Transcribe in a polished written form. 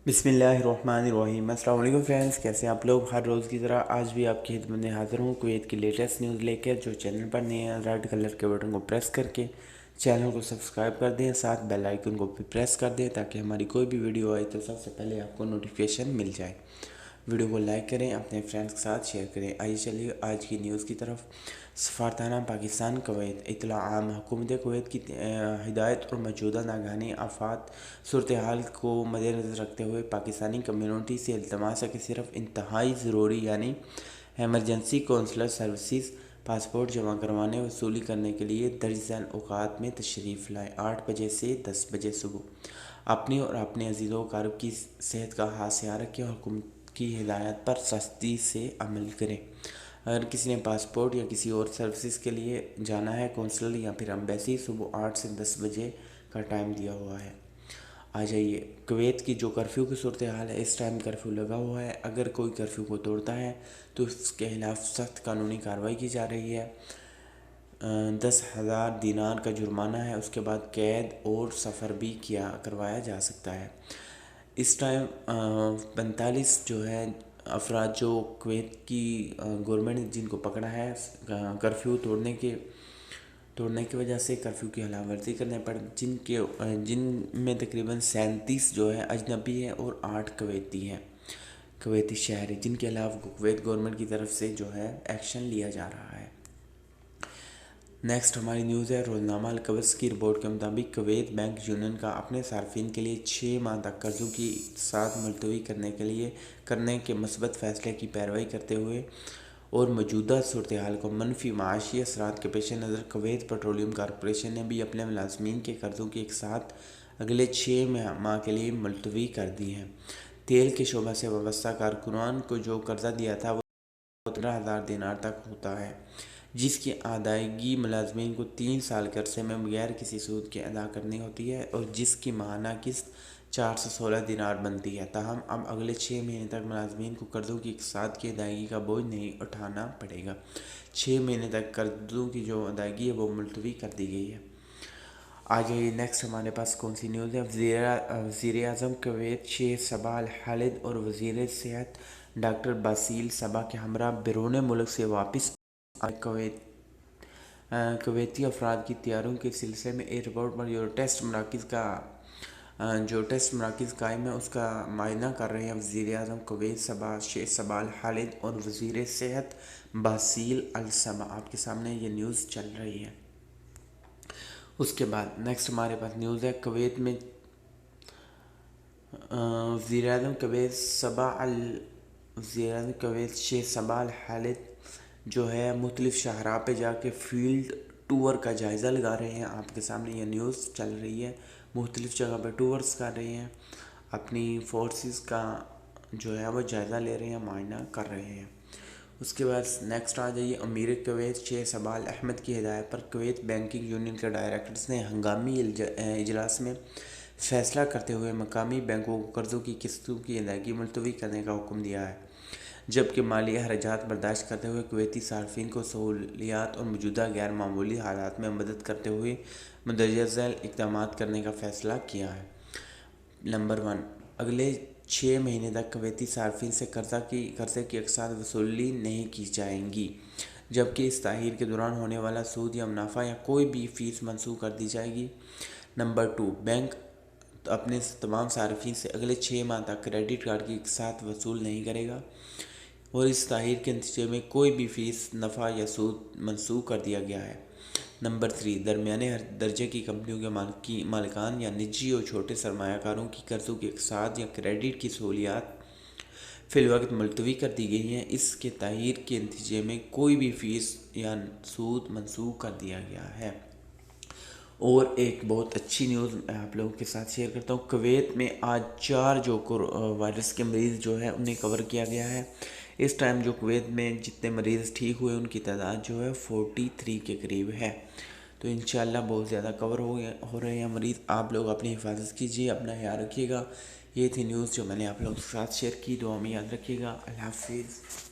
بسم اللہ الرحمن الرحیم۔ السلام علیکم فرینڈز، کیسے ہیں آپ لوگ؟ ہر روز کی طرح آج بھی آپ کی خدمت میں حاضر ہوں کویت کی لیٹسٹ نیوز لے کے۔ جو چینل پر نئے ہیں ریڈ کلر کے بٹن کو پریس کر کے چینل کو سبسکرائب کر دیں، ساتھ بیل آئیکن کو بھی پریس کر دیں تاکہ ہماری کوئی بھی ویڈیو آئے تو سب سے پہلے آپ کو نوٹیفیکیشن مل جائے۔ ویڈیو کو لائک کریں، اپنے فرینڈز کے ساتھ شیئر کریں۔ آئیے چلیے آج کی نیوز کی طرف۔ سفارتخانہ پاکستان کویت اطلاع عام حکومت کویت کی ہدایت اور موجودہ ناگہانی آفات صورتحال کو مدنظر رکھتے ہوئے پاکستانی کمیونٹی سے التماس ہے کہ صرف انتہائی ضروری یعنی ایمرجنسی کونسلر سروسز پاسپورٹ جمع کروانے وصولی کرنے کے لیے درج ذیل اوقات میں تشریف لائیں۔ 8 بجے سے 10 بجے صبح اپنی اور اپنے عزیز و اقارب کی صحت کا خاص خیال رکھیں اور حکومت کی ہدایات پر سختی سے عمل کریں۔ اگر کسی نے پاسپورٹ یا کسی اور سروسز کے لیے جانا ہے، کونسل یا پھر ایمبیسی صبح 8 سے 10 بجے کا ٹائم دیا ہوا ہے۔ آ جائیے کویت کی جو کرفیو کی صورتحال ہے، اس ٹائم کرفیو لگا ہوا ہے۔ اگر کوئی کرفیو کو توڑتا ہے تو اس کے خلاف سخت قانونی کارروائی کی جا رہی ہے۔ 10,000 دینار کا جرمانہ ہے، اس کے بعد قید اور سفر بھی کروایا جا سکتا ہے۔ اس ٹائم 45 جو ہے افراد جو کویت کی گورنمنٹ نے جن کو پکڑا ہے کرفیو توڑنے کی وجہ سے، کرفیو کی خلاف ورزی کرنے پر، جن میں تقریباً 37 جو ہے اجنبی ہیں اور 8 کویتی ہیں، کویتی شہری، جن کے خلاف کویت گورنمنٹ کی طرف سے جو ہے ایکشن لیا جا رہا ہے۔ نیکسٹ ہماری نیوز ہے روزنامہ القدس کی رپورٹ کے مطابق کویت بینک یونین کا اپنے صارفین کے لیے 6 ماہ تک قرضوں کی اقساط ملتوی کرنے کے مثبت فیصلے کی پیروی کرتے ہوئے اور موجودہ صورتحال کو منفی معاشی اثرات کے پیش نظر کویت پیٹرولیم کارپوریشن نے بھی اپنے ملازمین کے قرضوں کی اقساط اگلے 6 ماہ کے لیے ملتوی کر دی ہے۔ تیل کے شعبہ سے وابستہ کارکنان کو جو قرضہ دیا تھا وہ 15,000 دینار تک ہوتا ہے، جس کی ادائیگی ملازمین کو 3 سال کے عرصے میں بغیر کسی سود کے ادا کرنی ہوتی ہے اور جس کی ماہانہ قسط 416 دینار بنتی ہے۔ تاہم اب اگلے 6 مہینے تک ملازمین کو قرضوں کی اقساط کی ادائیگی کا بوجھ نہیں اٹھانا پڑے گا۔ 6 مہینے تک قرضوں کی جو ادائیگی ہے وہ ملتوی کر دی گئی ہے۔ آج نیکسٹ ہمارے پاس کون سی نیوز ہے؟ وزیر اعظم کویت شیخ صباح الخالد اور وزیر صحت ڈاکٹر باسل صبا کے ہمراہ بیرون ملک سے واپس آئے کویتی افراد کی تیاریوں کے سلسلے میں ایئرپورٹ پر جو ٹیسٹ مراکز قائم ہے اس کا معائنہ کر رہے ہیں وزیر اعظم کویت شیخ صباح الخالد اور وزیر صحت باسل الصبا۔ آپ کے سامنے یہ نیوز چل رہی ہے۔ اس کے بعد نیکسٹ ہمارے پاس نیوز ہے کویت میں وزیر اعظم کویت شیخ صباح الخالد جو ہے مختلف شاہراہ پہ جا کے فیلڈ ٹور کا جائزہ لگا رہے ہیں۔ آپ کے سامنے یہ نیوز چل رہی ہے، مختلف جگہ پہ ٹورز کر رہے ہیں، اپنی فورسز کا جو ہے وہ جائزہ لے رہے ہیں، معائنہ کر رہے ہیں۔ اس کے بعد نیکسٹ آ جائیے امیر کویت شیخ صباح احمد کی ہدایت پر کویت بینکنگ یونین کے ڈائریکٹرز نے ہنگامی اجلاس میں فیصلہ کرتے ہوئے مقامی بینکوں کو قرضوں کی قسطوں کی ادائیگی ملتوی کرنے کا حکم دیا ہے، جبکہ مالی اخراجات برداشت کرتے ہوئے کویتی صارفین کو سہولیات اور موجودہ غیر معمولی حالات میں مدد کرتے ہوئے مندرجہ ذیل اقدامات کرنے کا فیصلہ کیا ہے۔ نمبر 1، اگلے 6 مہینے تک کویتی صارفین سے قرضے کی اقساط وصولی نہیں کی جائیں گی، جبکہ اس تاخیر کے دوران ہونے والا سود یا منافع یا کوئی بھی فیس منسوخ کر دی جائے گی۔ نمبر 2، بینک اپنے تمام صارفین سے اگلے 6 ماہ تک کریڈٹ کارڈ کی اقساط وصول نہیں کرے گا اور اس تاخیر کے نتیجے میں کوئی بھی فیس، نفع یا سود منسوخ کر دیا گیا ہے۔ نمبر 3، درمیانے درجے کی کمپنیوں کے مالکان یا نجی اور چھوٹے سرمایہ کاروں کی قرضوں کی اقساط یا کریڈٹ کی سہولیات فی الوقت ملتوی کر دی گئی ہیں۔ اس کے تاخیر کے نتیجے میں کوئی بھی فیس یا سود منسوخ کر دیا گیا ہے۔ اور ایک بہت اچھی نیوز میں آپ لوگوں کے ساتھ شیئر کرتا ہوں۔ کویت میں آج 4 جو وائرس کے مریض جو ہے انہیں کور کیا گیا ہے۔ اس ٹائم جو کویت میں جتنے مریض ٹھیک ہوئے ان کی تعداد جو ہے 43 کے قریب ہے، تو انشاءاللہ بہت زیادہ کور ہو رہے ہیں مریض۔ آپ لوگ اپنی حفاظت کیجیے، اپنا خیال رکھیے گا۔ یہ تھی نیوز جو میں نے آپ لوگوں کے ساتھ شیئر کی، دعا میں یاد رکھیے گا۔ اللہ حافظ۔